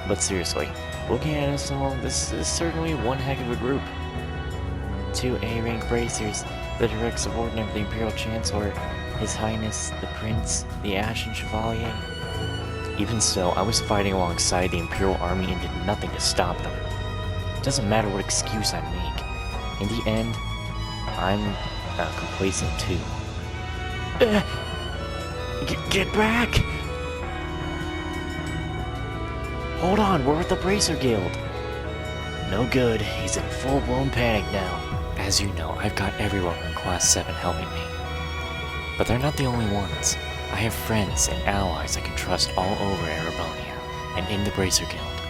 But seriously, looking at us all, this is certainly one heck of a group. 2 A-rank bracers, the direct subordinate of the Imperial Chancellor, His Highness, the Prince, the Ashen Chevalier. Even so, I was fighting alongside the Imperial Army and did nothing to stop them. It doesn't matter what excuse I make. In the end, I'm complacent too. Get back! Hold on, we're with the Bracer Guild. No good, he's in full-blown panic now. As you know, I've got everyone in Class 7 helping me. But they're not the only ones. I have friends and allies I can trust all over Erebonia and in the Bracer Guild.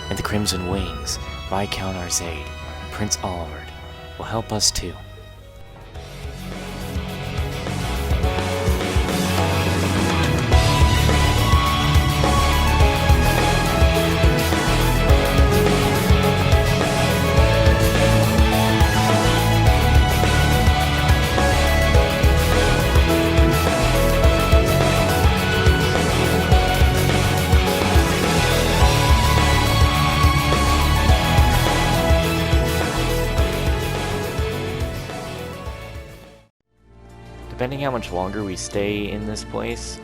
And the Crimson Wings, Viscount Arzade, and Prince Olivert will help us too. Depending how much longer we stay in this place,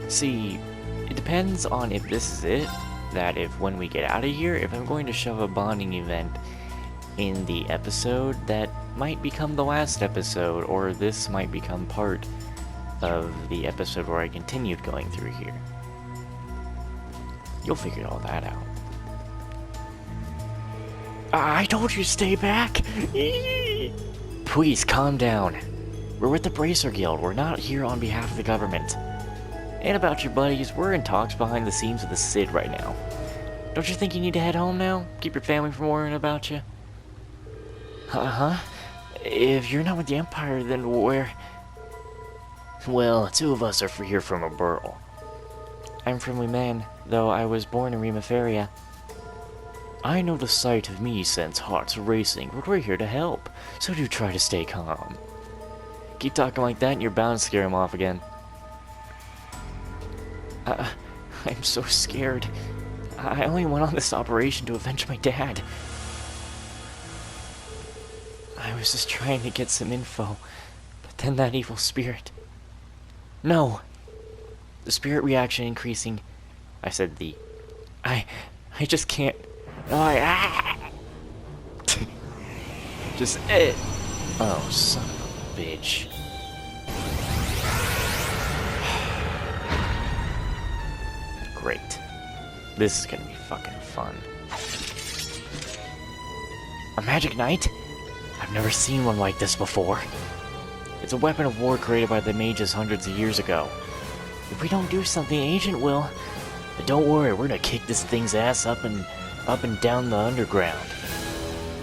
see, it depends on if this is it, that if when we get out of here, if I'm going to shove a bonding event in the episode, that might become the last episode, or this might become part of the episode where I continued going through here. You'll figure all that out. I told you to stay back! Please, calm down. We're with the Bracer Guild, we're not here on behalf of the government. And about your buddies, we're in talks behind the scenes with the Cid right now. Don't you think you need to head home now? Keep your family from worrying about you? Uh-huh. If you're not with the Empire, then where... Well, 2 of us are here from a burl. I'm a friendly man, though I was born in Rimaferia. I know the sight of me sends hearts racing, but we're here to help, so do try to stay calm. Keep talking like that and you're bound to scare him off again. I'm so scared. I only went on this operation to avenge my dad. I was just trying to get some info, but then that evil spirit... No! The spirit reaction increasing. I said the... I just can't... Just Oh, son of a bitch. Great. This is gonna be fucking fun. A magic knight? I've never seen one like this before. It's a weapon of war created by the mages hundreds of years ago. If we don't do something, Agent will. But don't worry, we're gonna kick this thing's ass up and down the underground.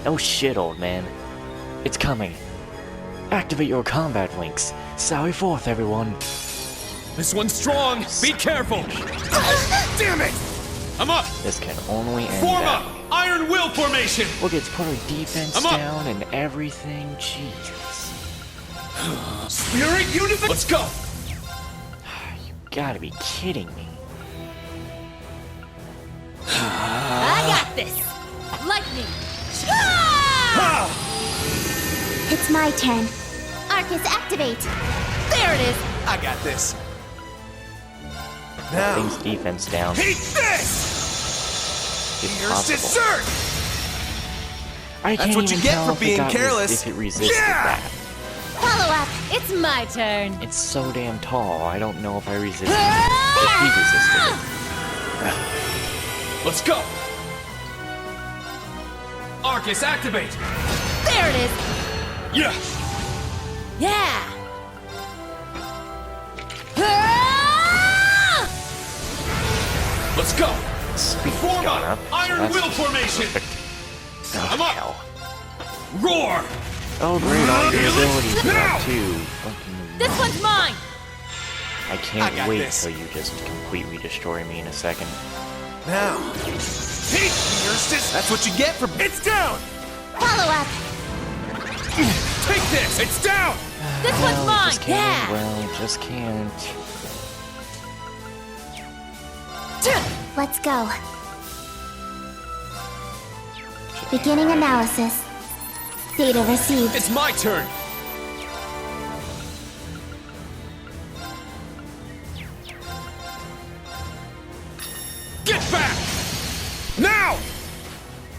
Oh shit, old man. It's coming. Activate your combat links. Sally forth, everyone. This one's strong. Be careful. Damn it! I'm up. This can only end Form up. up. Iron Will formation. Look, it's put our defense I'm up. down and everything. Jesus. Spirit Univers. Let's go. You gotta be kidding me. I got this! Lightning! It's my turn. Arcus, activate! There it is! I got this. Thing's defense down. Take this! It's Here's possible. dessert! I can't That's what you even get tell for if it being got careless. If it resisted Yeah! that. Follow up! It's my turn! It's so damn tall. I don't know if I resisted. If he resisted it. Let's go! Arcus, activate! There it is! Yeah! Yeah! Let's go! Speed's Form gone up! up. Iron That's Will formation! perfect. Oh, I'm up. hell. Roar! Oh, great, all your abilities Now! now too. Fucking This one's mine! I can't I got wait this. till you just completely destroy me in a second. Now! Hey! Here's this! That's what you get for... It's down! Follow up! Take this! It's down! This Well, one's mine! just can't. Yeah! Well, just can't. Let's go. Beginning analysis. Data received. It's my turn! Get back! Now!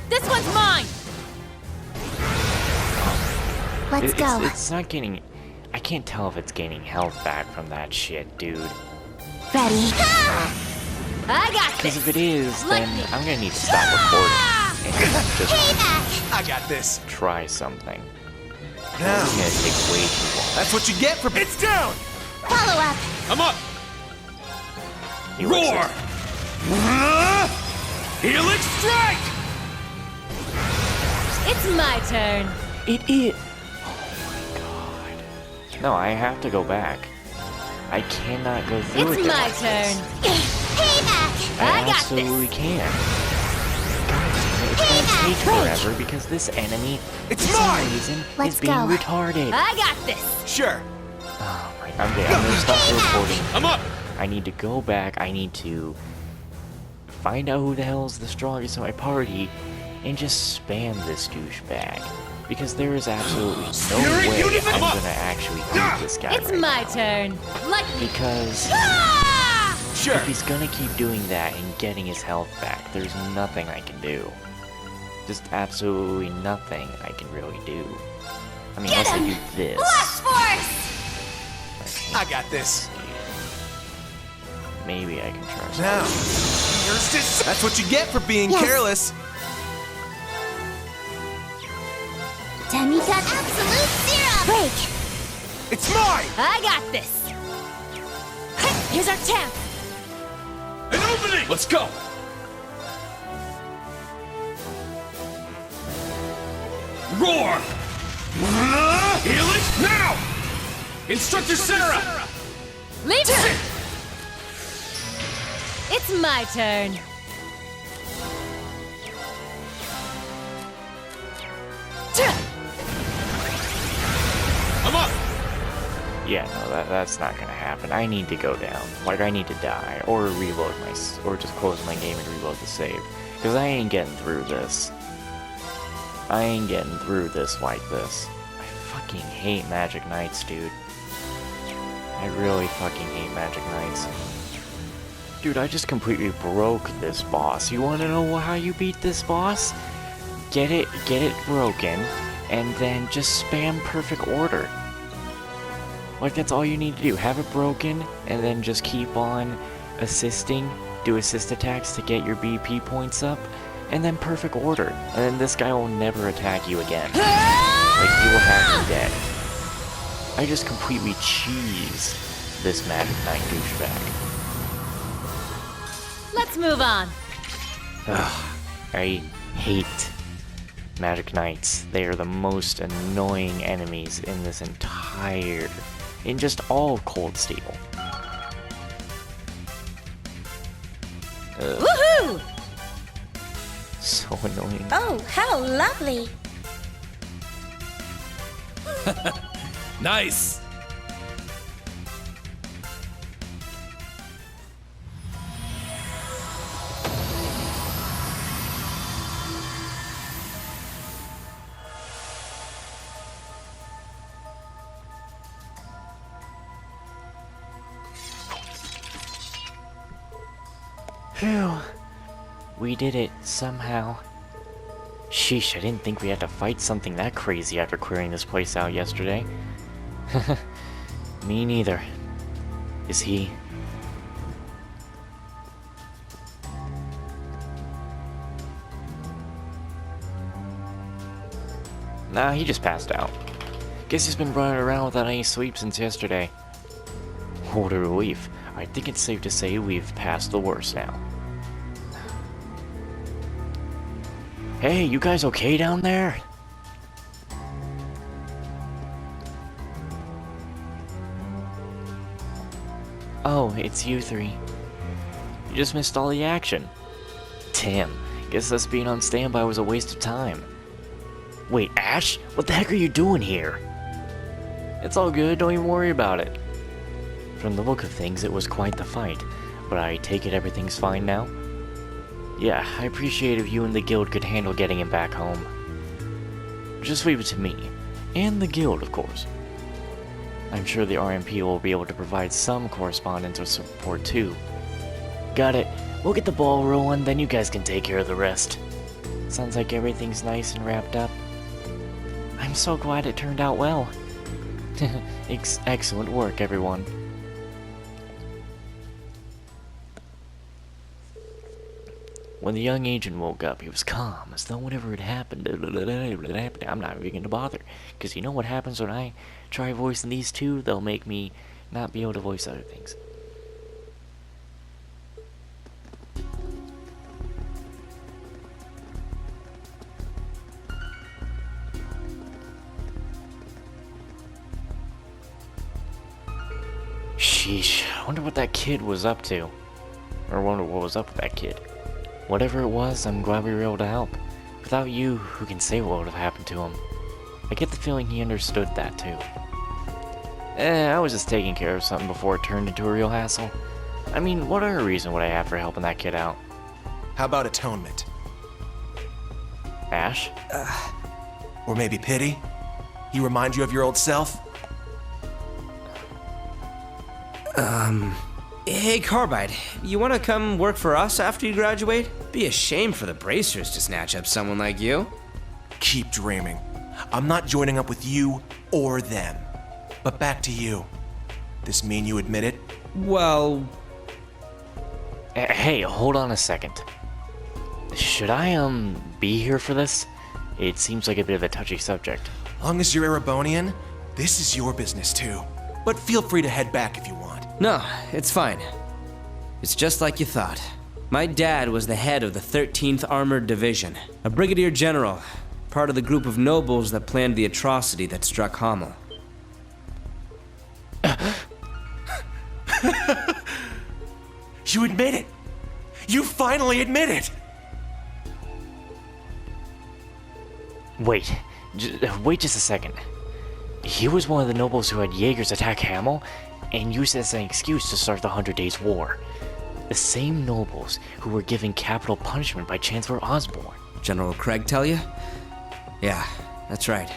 This one's mine! Let's go. It's not getting. I can't tell if it's gaining health back from that shit, dude. Ready. I got Because this! if it is, then Lightning. I'm gonna need to stop recording and just Payback! I got this. try something. Now. It's gonna take way too long. That's what you get for. It's down! Follow up. I'm up! He looks Roar! like- Helix strike! It's my turn! It is. Oh my god. No, I have to go back. I cannot go through It's it. my like this. turn! Payback! I got absolutely this! can. God damn it, it's gonna take forever because this enemy, It's for some mine! reason, Let's is being go. retarded. I got this! Sure. Oh my, I'm gonna stop the recording. I'm up! I need to go back. I need to find out who the hell is the strongest in my party and just spam this douchebag. Because there is absolutely no Spirit way Unit! I'm I'm up! gonna actually beat this guy It's right my now. turn! Lightning! Because Ah! Sure. if he's gonna keep doing that and getting his health back, there's nothing I can do. Just absolutely nothing I can really do. I mean, Get unless I him! do this. Blast force! I got this. Maybe I can try something. Now. Here's this. That's what you get for being Yes. careless. Demi got absolute zero. Break. It's mine! I got this! Here's our chance! An opening! Let's go! Roar! Helix now! Instructor Sarah! Leave it! It's my turn! I'm up! Yeah, no, that's not gonna happen. I need to go down. Like, I need to die, or reload or just close my game and reload the save. Because I ain't getting through this. I ain't getting through this like this. I fucking hate Magic Knights, dude. I really fucking hate Magic Knights. Dude, I just completely broke this boss. You wanna know how you beat this boss? Get it broken, and then just spam perfect order. Like, that's all you need to do. Have it broken, and then just keep on assisting. Do assist attacks to get your BP points up, and then perfect order. And then this guy will never attack you again. Like, he will have you dead. I just completely cheese this Magic Knight douchebag. Let's move on. Ugh, I hate Magic Knights. They are the most annoying enemies in this entire... in just all of Cold Steel. Woohoo! So annoying. Oh, how lovely. Nice! Phew. We did it, somehow. Sheesh, I didn't think we had to fight something that crazy after clearing this place out yesterday. Me neither. Is he? Nah, he just passed out. Guess he's been running around without any sleep since yesterday. What a relief. I think it's safe to say we've passed the worst now. Hey, you guys okay down there? Oh, it's you three. You just missed all the action. Damn, guess us being on standby was a waste of time. Wait, Ash? What the heck are you doing here? It's all good, don't even worry about it. From the look of things, it was quite the fight, but I take it everything's fine now? Yeah, I appreciate if you and the guild could handle getting him back home. Just leave it to me, and the guild, of course. I'm sure the RMP will be able to provide some correspondence or support too. Got it. We'll get the ball rolling, then you guys can take care of the rest. Sounds like everything's nice and wrapped up. I'm so glad it turned out well. Excellent work, everyone. When the young agent woke up, he was calm, as though whatever had happened, I'm not even gonna bother. Because you know what happens when I try voicing these two? They'll make me not be able to voice other things. Sheesh, I wonder what that kid was up to. Or wonder what was up with that kid. Whatever it was, I'm glad we were able to help. Without you, who can say what would have happened to him? I get the feeling he understood that too. I was just taking care of something before it turned into a real hassle. I mean, what other reason would I have for helping that kid out? How about atonement? Ash? Or maybe pity? He remind you of your old self? Hey, Carbide, you want to come work for us after you graduate? Be a shame for the Bracers to snatch up someone like you. Keep dreaming. I'm not joining up with you or them. But back to you. This mean you admit it? Well, Hey, hold on a second. Should I, be here for this? It seems like a bit of a touchy subject. Long as you're Erebonian, this is your business too. But feel free to head back if you want. no, it's fine. It's just like you thought. My dad was the head of the 13th Armored Division, a brigadier general, part of the group of nobles that planned the atrocity that struck Hamel. You admit it! You finally admit it! Wait just a second. He was one of the nobles who had Jaegers attack Hamel and used it as an excuse to start the 100 Days War. The same nobles who were given capital punishment by Chancellor Osborne. General Craig tell you? Yeah, that's right.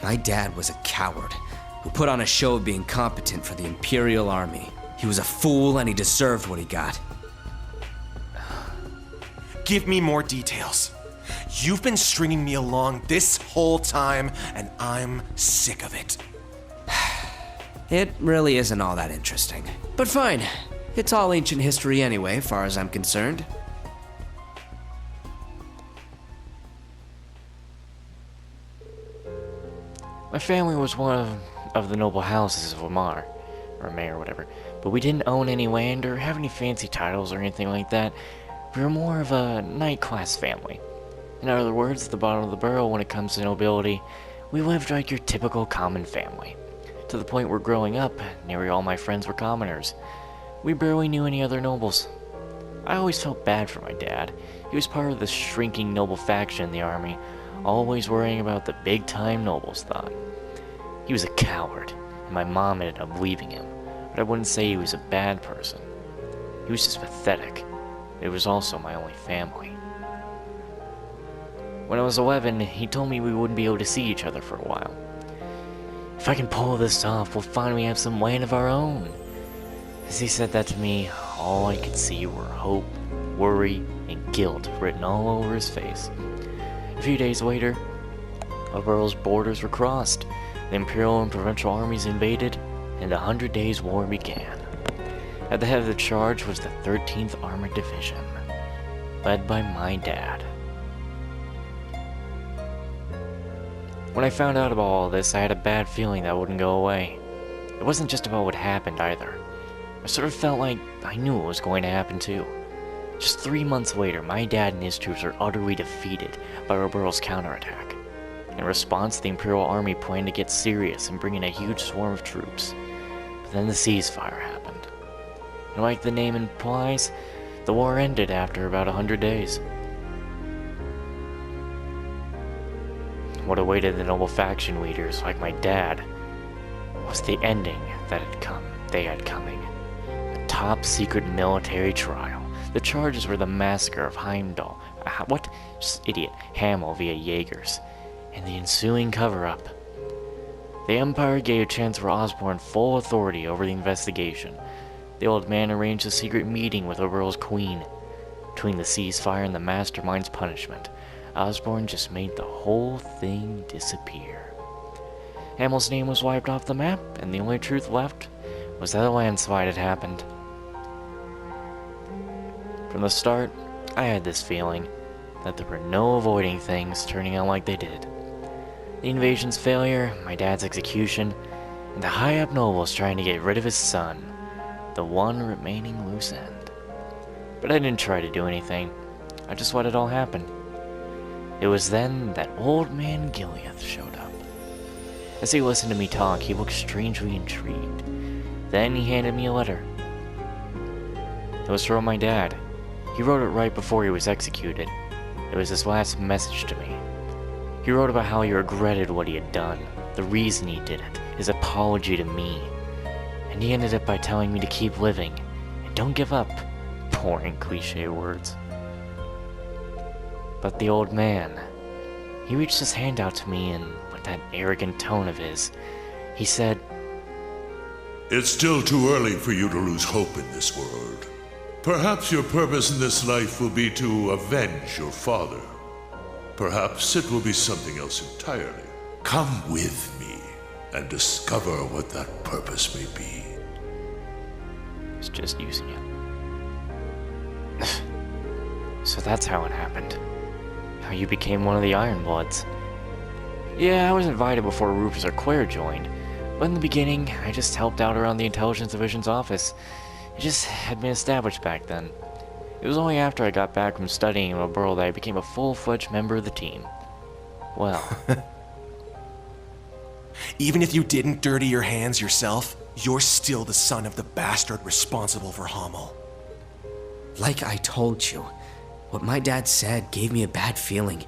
My dad was a coward who put on a show of being competent for the Imperial Army. He was a fool and he deserved what he got. Give me more details. You've been stringing me along this whole time, and I'm sick of it. It really isn't all that interesting. But fine. It's all ancient history anyway, far as I'm concerned. My family was one of the noble houses of Lamar, or May or whatever, but we didn't own any land or have any fancy titles or anything like that. We were more of a knight class family. In other words, at the bottom of the barrel when it comes to nobility, we lived like your typical common family. To the point where growing up, nearly all my friends were commoners. We barely knew any other nobles. I always felt bad for my dad. He was part of the shrinking noble faction in the army, always worrying about the big-time nobles thought. He was a coward, and my mom ended up leaving him, but I wouldn't say he was a bad person. He was just pathetic. It was also my only family. When I was 11, he told me we wouldn't be able to see each other for a while. If I can pull this off, we'll finally have some land of our own. As he said that to me, all I could see were hope, worry, and guilt written all over his face. A few days later, Albero's borders were crossed, the Imperial and Provincial armies invaded, and the 100 Days War began. At the head of the charge was the 13th Armored Division, led by my dad. When I found out about all this, I had a bad feeling that wouldn't go away. It wasn't just about what happened either. I sort of felt like I knew it was going to happen too. Just 3 months later, my dad and his troops were utterly defeated by Albero's counterattack. In response, the Imperial Army planned to get serious and bring in a huge swarm of troops. But then the ceasefire happened. And like the name implies, the war ended after about 100 days. What awaited the noble faction leaders like my dad was the ending they had coming. A top secret military trial. The charges were the massacre of Heimdall. Hamel via Jaegers, and the ensuing cover-up. The Empire gave Chancellor Osborn full authority over the investigation. The old man arranged a secret meeting with the world's queen. Between the ceasefire and the mastermind's punishment, Osborn just made the whole thing disappear. Hamel's name was wiped off the map, and the only truth left was that a landslide had happened. From the start, I had this feeling that there were no avoiding things turning out like they did. The invasion's failure, my dad's execution, and the high-up nobles trying to get rid of his son, the one remaining loose end. But I didn't try to do anything. I just let it all happen. It was then that old man Gileath showed up. As he listened to me talk, he looked strangely intrigued. Then he handed me a letter. It was from my dad. He wrote it right before he was executed. It was his last message to me. He wrote about how he regretted what he had done, the reason he did it, his apology to me. And he ended it by telling me to keep living, and don't give up. Boring cliche words. But the old man, he reached his hand out to me, and with that arrogant tone of his, he said, "It's still too early for you to lose hope in this world. Perhaps your purpose in this life will be to avenge your father. Perhaps it will be something else entirely. Come with me and discover what that purpose may be." He's just using it. So that's how it happened. How you became one of the Ironbloods. Yeah, I was invited before Rufus or Claire joined, but in the beginning, I just helped out around the Intelligence Division's office. It just had been established back then. It was only after I got back from studying in Liberl that I became a full-fledged member of the team. Well. Even if you didn't dirty your hands yourself, you're still the son of the bastard responsible for Hamel. Like I told you, what my dad said gave me a bad feeling,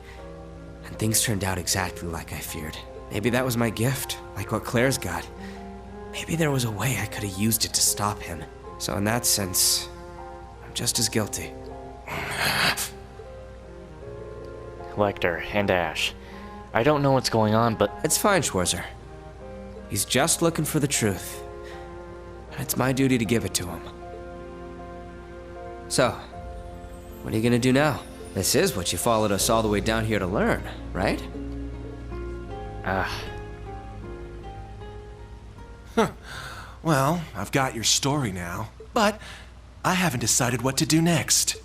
and things turned out exactly like I feared. Maybe that was my gift, like what Claire's got. Maybe there was a way I could have used it to stop him. So in that sense, I'm just as guilty. Lecter and Ash, I don't know what's going on, but It's fine, Schwarzer. He's just looking for the truth. And it's my duty to give it to him. So, what are you gonna do now? This is what you followed us all the way down here to learn, right? Well, I've got your story now, but I haven't decided what to do next.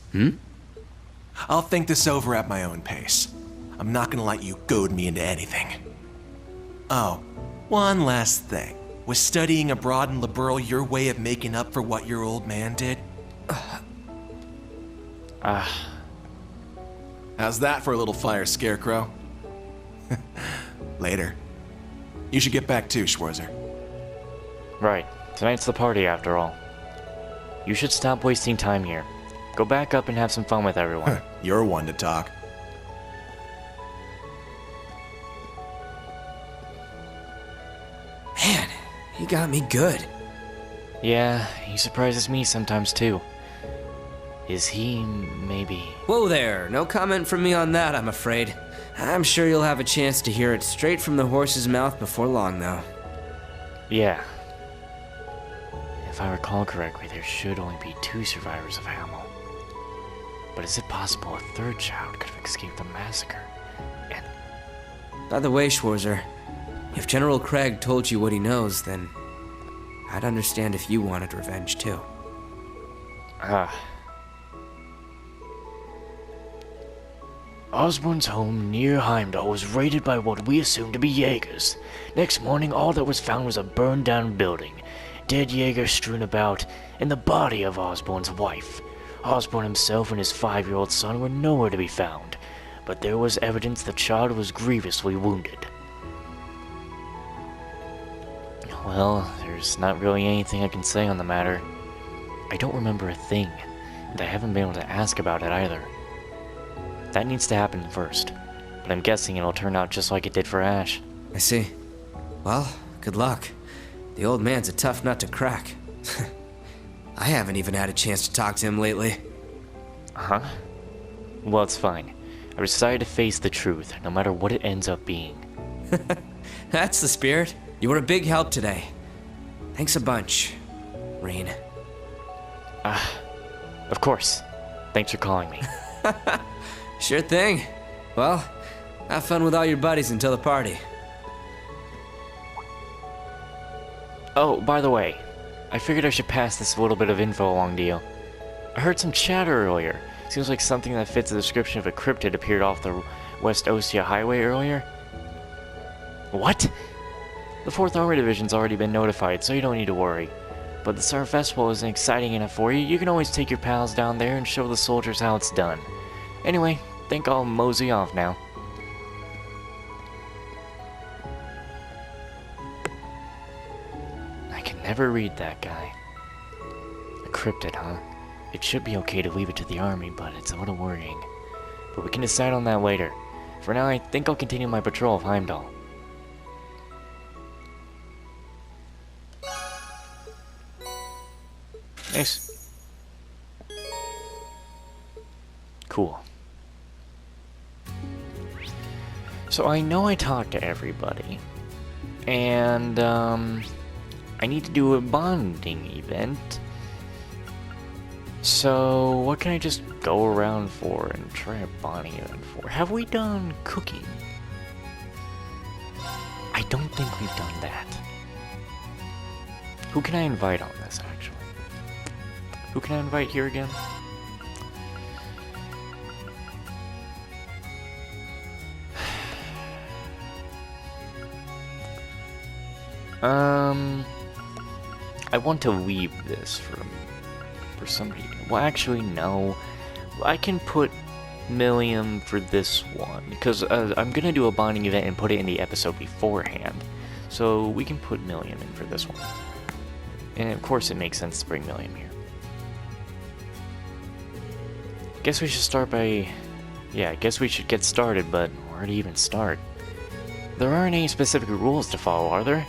I'll think this over at my own pace. I'm not gonna let you goad me into anything. Oh, one last thing. Was studying abroad in Liberl your way of making up for what your old man did? How's that for a little fire, Scarecrow? Later. You should get back too, Schwarzer. right, tonight's the party after all. You should stop wasting time here. Go back up and have some fun with everyone. You're one to talk. Man, he got me good. Yeah, he surprises me sometimes too. Is he maybe... Whoa there, no comment from me on that, I'm afraid. I'm sure you'll have a chance to hear it straight from the horse's mouth before long, though. Yeah. If I recall correctly, there should only be 2 survivors of Hamel. But is it possible a 3rd child could have escaped the massacre? And... By the way, Schwarzer, if General Craig told you what he knows, then I'd understand if you wanted revenge, too. Osborn's home near Heimdall was raided by what we assumed to be Jaegers. Next morning, all that was found was a burned-down building, dead Jaeger strewn about, and the body of Osborn's wife. Osborn himself and his 5-year-old son were nowhere to be found, but there was evidence the child was grievously wounded. Well, there's not really anything I can say on the matter. I don't remember a thing, and I haven't been able to ask about it either. That needs to happen first, but I'm guessing it'll turn out just like it did for Ash. I see. Well, good luck. The old man's a tough nut to crack. I haven't even had a chance to talk to him lately. Huh? Well, it's fine. I decided to face the truth, no matter what it ends up being. That's the spirit. You were a big help today. Thanks a bunch, Rean. Of course. Thanks for calling me. Sure thing. Well, have fun with all your buddies until the party. Oh, by the way, I figured I should pass this little bit of info along to you. I heard some chatter earlier. Seems like something that fits the description of a cryptid appeared off the West Ostia Highway earlier. What? The 4th Armor Division's already been notified, so you don't need to worry. But the Summer Festival isn't exciting enough for you. You can always take your pals down there and show the soldiers how it's done. Anyway, think I'll mosey off now. I can never read that guy. A cryptid, huh? It should be okay to leave it to the army, but it's a little worrying. But we can decide on that later. For now, I think I'll continue my patrol of Heimdall. Nice. Cool. So I know I talked to everybody. And, I need to do a bonding event. So, what can I just go around for and try a bonding event for? Have we done cooking? I don't think we've done that. Who can I invite on this, actually? Who can I invite here again? I want to leave this for somebody. Well, actually, no. I can put Milliam for this one, because I'm gonna do a bonding event and put it in the episode beforehand. So we can put Milliam in for this one. And of course it makes sense to bring Milliam here. Guess we should start by... Yeah, I guess we should get started, but where to even start? There aren't any specific rules to follow, are there?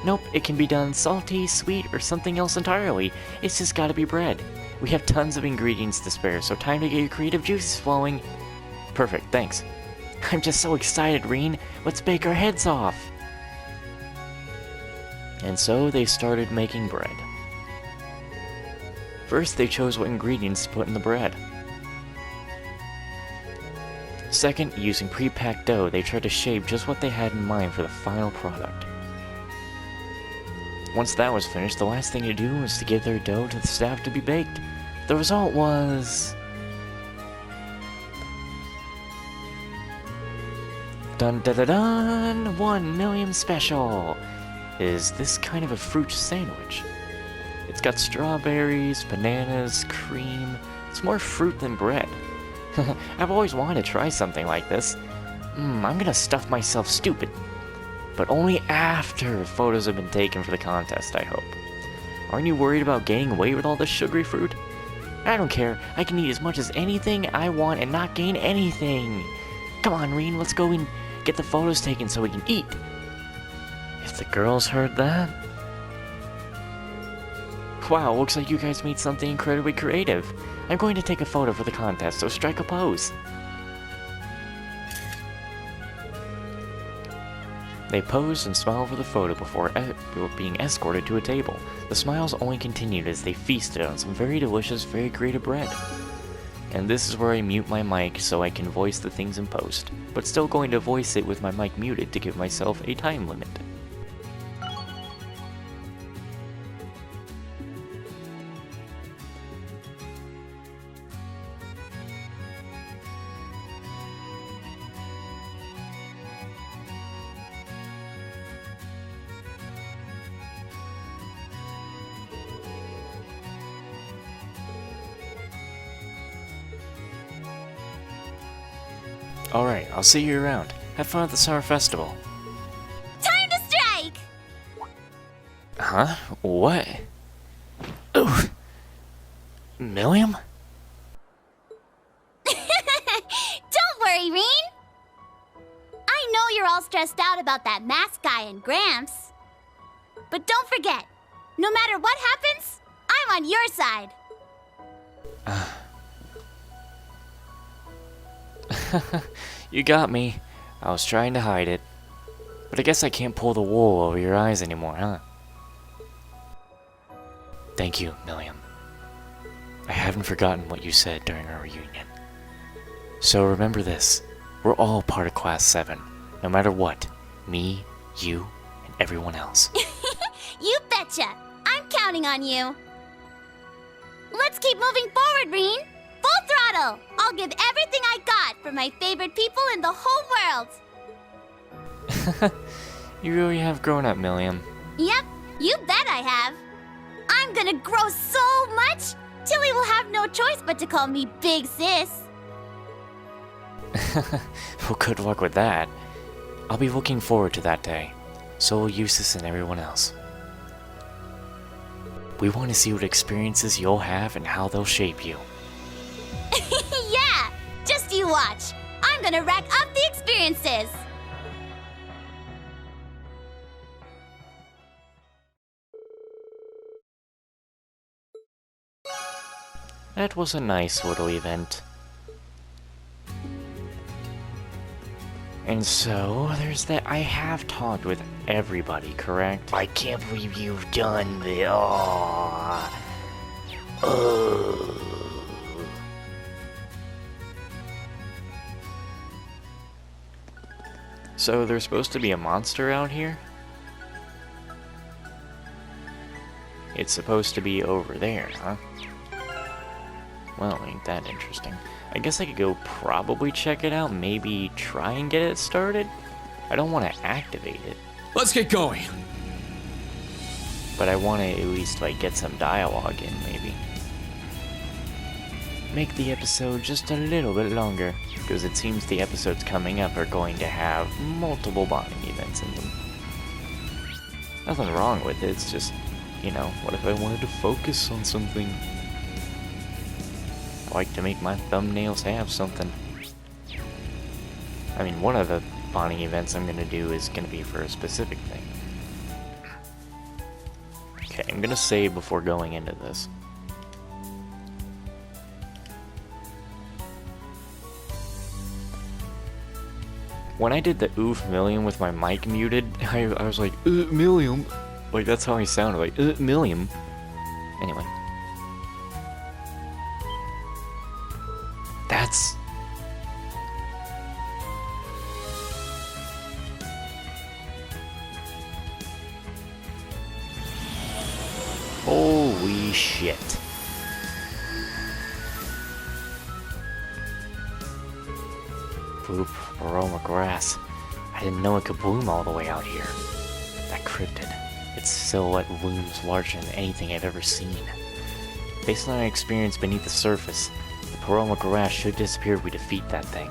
Nope, it can be done salty, sweet, or something else entirely. It's just gotta be bread. We have tons of ingredients to spare, so time to get your creative juices flowing. Perfect, thanks. I'm just so excited, Rean. Let's bake our heads off. And so they started making bread. First, they chose what ingredients to put in the bread. Second, using pre-packed dough, they tried to shape just what they had in mind for the final product. Once that was finished, the last thing to do was to give their dough to the staff to be baked. The result was... Dun dun dun dun! 1 Milliam special! Is this kind of a fruit sandwich? It's got strawberries, bananas, cream. It's more fruit than bread. I've always wanted to try something like this. I'm gonna stuff myself stupid. But only after photos have been taken for the contest, I hope. Aren't you worried about gaining weight with all this sugary fruit? I don't care. I can eat as much as anything I want and not gain anything. Come on, Rean, let's go and get the photos taken so we can eat. If the girls heard that... Wow, looks like you guys made something incredibly creative. I'm going to take a photo for the contest, so strike a pose. They posed and smiled for the photo before being escorted to a table. The smiles only continued as they feasted on some very delicious, very creative bread. And this is where I mute my mic so I can voice the things in post, but still going to voice it with my mic muted to give myself a time limit. Alright, I'll see you around. Have fun at the Summer Festival. Time to strike! Huh? What? Ooh. Milliam? Don't worry, Rean. I know you're all stressed out about that mask guy and Gramps. But don't forget, no matter what happens, I'm on your side. You got me. I was trying to hide it. But I guess I can't pull the wool over your eyes anymore, huh? Thank you, Milliam. I haven't forgotten what you said during our reunion. So remember this. We're all part of Class 7, no matter what. Me, you, and everyone else. You betcha. I'm counting on you. Let's keep moving forward, Reen. Full throttle. I'll give everything I got for my favorite people in the whole world. You really have grown up, Milliam. Yep, you bet I have. I'm gonna grow so much, Tilly will have no choice but to call me Big Sis. Well, good luck with that. I'll be looking forward to that day. So will Eustace and everyone else. We want to see what experiences you'll have and how they'll shape you. Yeah, just you watch. I'm gonna rack up the experiences. That was a nice little event. And so, there's that. I have talked with everybody, correct? I can't believe you've done this. So, there's supposed to be a monster out here? It's supposed to be over there, huh? Well, ain't that interesting. I guess I could go probably check it out, maybe try and get it started? I don't want to activate it, Let's get going. but I want to at least, like, get some dialogue in, maybe. Make the episode just a little bit longer, because it seems the episodes coming up are going to have multiple bonding events in them. Nothing wrong with it, it's just, you know, what if I wanted to focus on something? I like to make my thumbnails have something. I mean, one of the bonding events I'm gonna do is gonna be for a specific thing. Okay, I'm gonna save before going into this. When I did the oof Milliam with my mic muted, I was like, Milliam. Like, that's how I sounded, like, Milliam. Anyway. That's... Holy shit. Poop, aroma grass. I didn't know it could bloom all the way out here. That cryptid. Its silhouette looms larger than anything I've ever seen. Based on my experience beneath the surface, the Paroma Garage should disappear if we defeat that thing.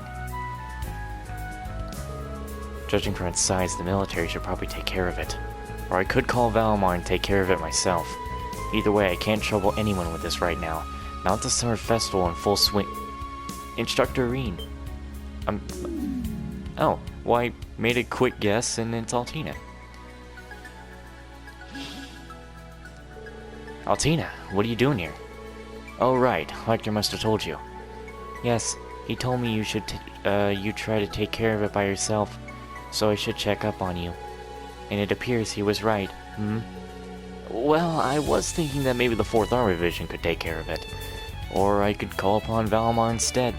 Judging from its size, the military should probably take care of it. Or I could call Valimar and take care of it myself. Either way, I can't trouble anyone with this right now. Not the Summer Festival in full swing. Instructor Reen. Oh, well, I made a quick guess and it's Altina. Altina, what are you doing here? Oh right, Lecter must have told you. Yes, he told me you should you try to take care of it by yourself, so I should check up on you. And it appears he was right, Well, I was thinking that maybe the 4th Armor Division could take care of it. Or I could call upon Valimar instead.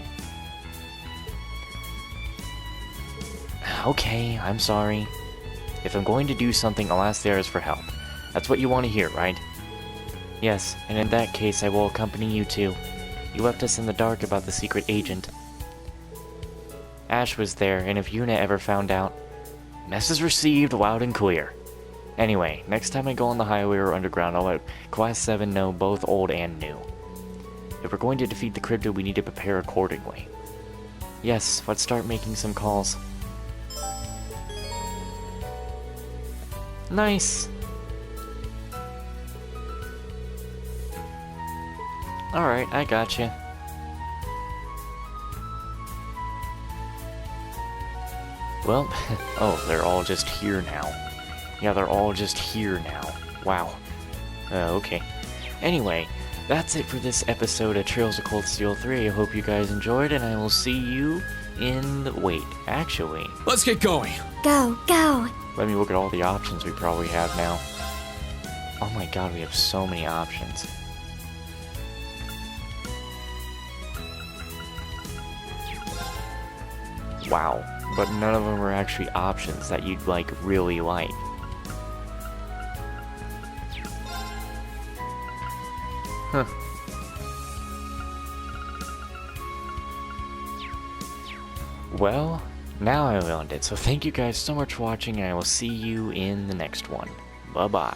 Okay, I'm sorry. If I'm going to do something, I'll ask the others for help. That's what you want to hear, right? Yes, and in that case, I will accompany you too. You left us in the dark about the secret agent. Ash was there, and if Yuna ever found out... Message received loud and clear. Anyway, next time I go on the highway or underground, I'll let Class 7 know, both old and new. If we're going to defeat the cryptid, we need to prepare accordingly. Yes, let's start making some calls. Nice! Alright, I gotcha. Well, oh, they're all just here now. Yeah, they're all just here now. Wow. Okay. Anyway, that's it for this episode of Trails of Cold Steel 3. I hope you guys enjoyed, and I will see you in the... Wait, actually, Let's get going. Go, go. let me look at all the options we probably have now. Oh my god, we have so many options. Wow, but none of them are actually options that you'd like really like. Huh. Well, now I learned it, so thank you guys so much for watching, and I will see you in the next one. Bye-bye.